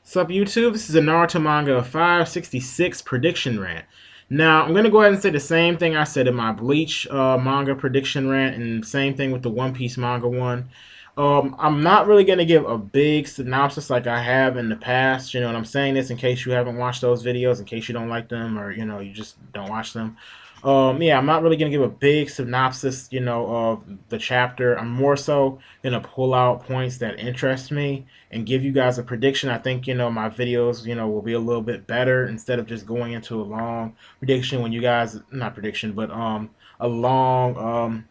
Sup YouTube, this is a Naruto Manga 566 prediction rant. Now, I'm going to go ahead and say the same thing I said in my Bleach manga prediction rant, and same thing with the One Piece manga one. I'm not really going to give a big synopsis like I have in the past, and I'm saying this in case you haven't watched those videos, in case you don't like them, or, you just don't watch them. Yeah, I'm not really going to give a big synopsis, of the chapter. I'm more so going to pull out points that interest me and give you guys a prediction. I think, my videos, will be a little bit better instead of just going into a long prediction when you guys, not prediction, but a long,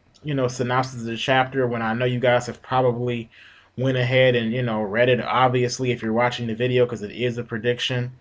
synopsis of the chapter when I know you guys have probably went ahead and, read it, obviously, if you're watching the video because it is a prediction,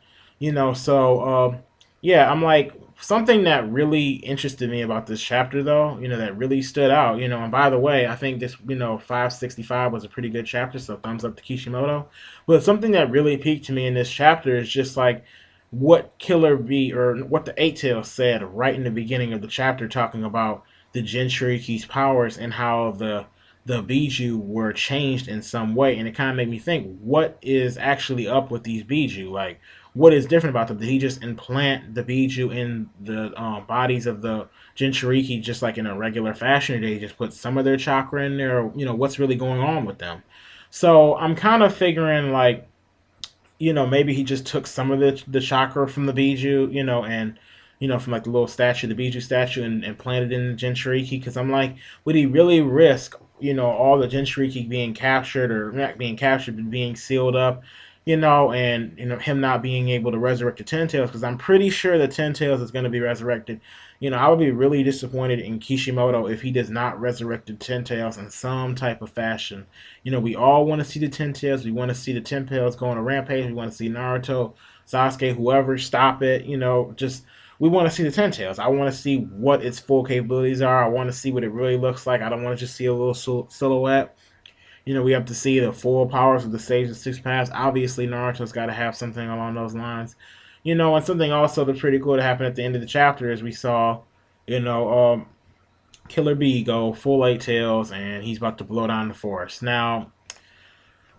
yeah, I'm like, something that really interested me about this chapter, though, that really stood out, and by the way, I think this, 565 was a pretty good chapter, so thumbs up to Kishimoto. But something that really piqued to me in this chapter is just like what Killer Bee, or what the Eight Tails said right in the beginning of the chapter, talking about the Jinchuriki's powers and how the Biju were changed in some way, and it kind of made me think, what is actually up with these Biju? Like, what is different about them? Did he just implant the Biju in the bodies of the Jinchuriki just like in a regular fashion, or did he just put some of their chakra in there? Or, what's really going on with them? So I'm kind of figuring like, maybe he just took some of the chakra from the Biju, and from like the little statue, the Biju statue, and planted in the Jinchuriki. Because I'm like, would he really risk, all the Jinchuriki being captured, or not being captured, but being sealed up, and him not being able to resurrect the Ten Tails? Because I'm pretty sure the Ten Tails is going to be resurrected. I would be really disappointed in Kishimoto if he does not resurrect the Ten Tails in some type of fashion. We all want to see the Ten Tails. We want to see the Ten Tails go on a rampage. We want to see Naruto, Sasuke, whoever, stop it. Just we want to see the Ten Tails. I want to see what its full capabilities are. I want to see what it really looks like. I don't want to just see a little silhouette. We have to see the full powers of the Sage of Six Paths. Obviously, Naruto's got to have something along those lines. And something also that's pretty cool to happen at the end of the chapter is we saw, Killer Bee go full Eight Tails, and he's about to blow down the forest. Now,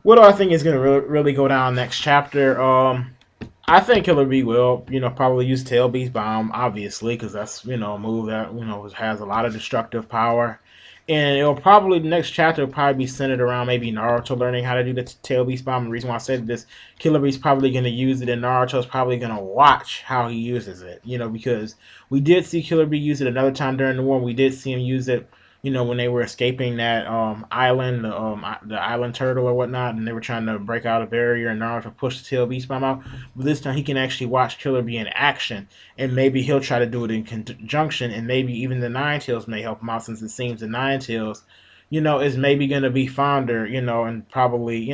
what do I think is going to really go down next chapter? I think Killer Bee will, probably use Tail Beast Bomb, obviously, because that's, a move that, has a lot of destructive power. And it'll probably, the next chapter will probably be centered around maybe Naruto learning how to do the Tail Beast Bomb. The reason why I said this, Killer Bee's probably going to use it, and Naruto's probably going to watch how he uses it. Because we did see Killer Bee use it another time during the war. We did see him use it, when they were escaping that island, the island turtle or whatnot, and they were trying to break out a barrier, and Naruto pushed the Tail Beast Bomb out. But this time he can actually watch Killer Bee in action, and maybe he'll try to do it in conjunction, and maybe even the Nine Tails may help him out, since it seems the Nine Tails, is maybe going to be fonder, and probably,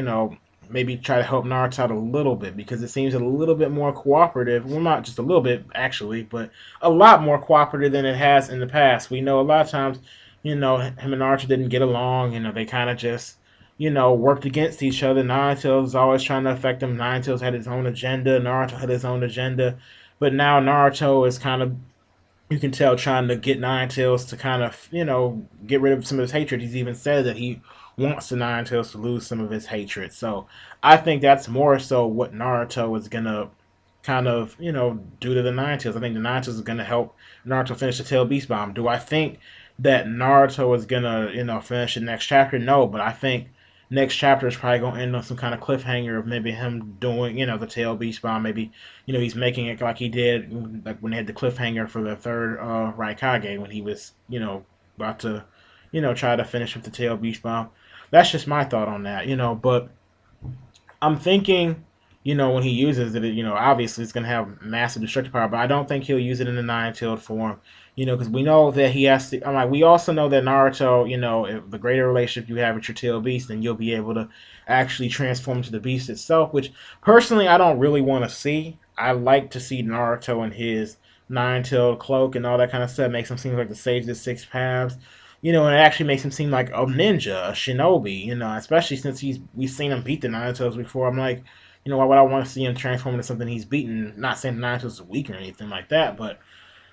maybe try to help Naruto out a little bit, because it seems a little bit more cooperative. Well, not just a little bit, actually, but a lot more cooperative than it has in the past. We know a lot of times, him and Naruto didn't get along. They kind of just, worked against each other. Ninetales was always trying to affect him. Ninetales had his own agenda. Naruto had his own agenda. But now Naruto is kind of, you can tell, trying to get Ninetales to kind of, get rid of some of his hatred. He's even said that he wants the Ninetales to lose some of his hatred. So I think that's more so what Naruto is going to kind of, do to the Ninetales. I think the Ninetales is going to help Naruto finish the Tail Beast Bomb. Do I think that Naruto is gonna, finish the next chapter? No, but I think next chapter is probably gonna end on some kind of cliffhanger of maybe him doing, the Tail Beast Bomb. Maybe, he's making it like he did, like when they had the cliffhanger for the third Raikage, when he was, about to, try to finish with the Tail Beast Bomb. That's just my thought on that, but I'm thinking, when he uses it, obviously it's going to have massive destructive power, but I don't think he'll use it in the Nine-Tailed form, because we know that he has to, I'm like, we also know that Naruto, if the greater relationship you have with your Tail Beast, then you'll be able to actually transform into the beast itself, which, personally, I don't really want to see. I like to see Naruto in his Nine-Tailed cloak and all that kind of stuff. It makes him seem like the Sage of the Six Paths. And it actually makes him seem like a ninja, a shinobi, especially since we've seen him beat the Nine-Tails before. I'm like, why would I want to see him transform into something he's beaten? Not saying the Naruto's weak or anything like that, but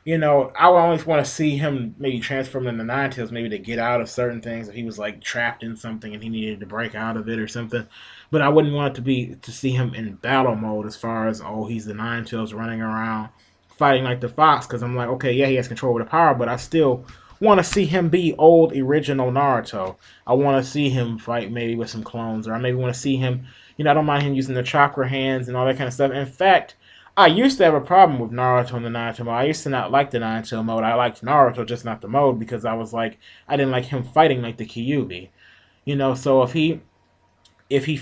I would always want to see him maybe transform into Nine Tails, maybe to get out of certain things. If he was like trapped in something and he needed to break out of it or something, but I wouldn't want it to see him in battle mode as far as he's the Nine Tails running around fighting like the Fox. Because I'm like, okay, yeah, he has control over the power, but I still want to see him be old original Naruto. I want to see him fight maybe with some clones, or I maybe want to see him. I don't mind him using the chakra hands and all that kind of stuff. In fact, I used to have a problem with Naruto in the Naruto mode. I used to not like the Naruto mode. I liked Naruto, just not the mode, because I was like, I didn't like him fighting like the Kyuubi. So if he's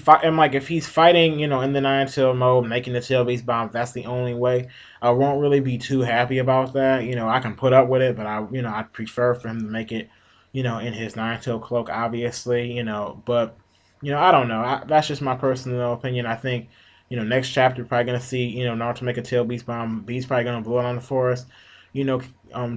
fighting, in the Naruto mode, making the tail beast bomb, that's the only way. I won't really be too happy about that. I can put up with it, but I'd prefer for him to make it, in his Naruto cloak, obviously. But I don't know. That's just my personal opinion. I think, next chapter probably gonna see, Naruto make a tail beast bomb. Beast probably gonna blow it on the forest. You know,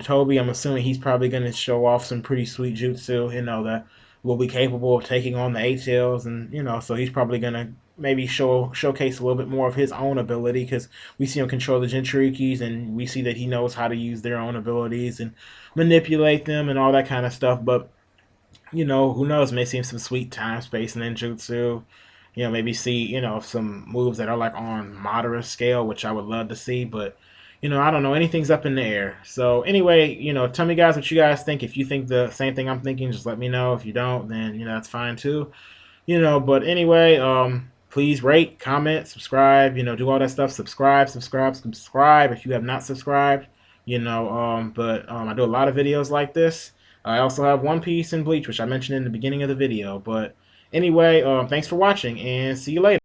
Toby, I'm assuming he's probably gonna show off some pretty sweet jutsu. That will be capable of taking on the eight tails, and so he's probably gonna maybe showcase a little bit more of his own ability, because we see him control the Jinchurikis, and we see that he knows how to use their own abilities and manipulate them and all that kind of stuff. But who knows? May see him some sweet time space ninjutsu. Maybe see some moves that are like on moderate scale, which I would love to see. But I don't know. Anything's up in the air. So anyway, tell me guys what you guys think. If you think the same thing I'm thinking, just let me know. If you don't, then that's fine too. But anyway, please rate, comment, subscribe. Do all that stuff. Subscribe. If you have not subscribed, but I do a lot of videos like this. I also have One Piece and Bleach, which I mentioned in the beginning of the video. But anyway, thanks for watching, and see you later.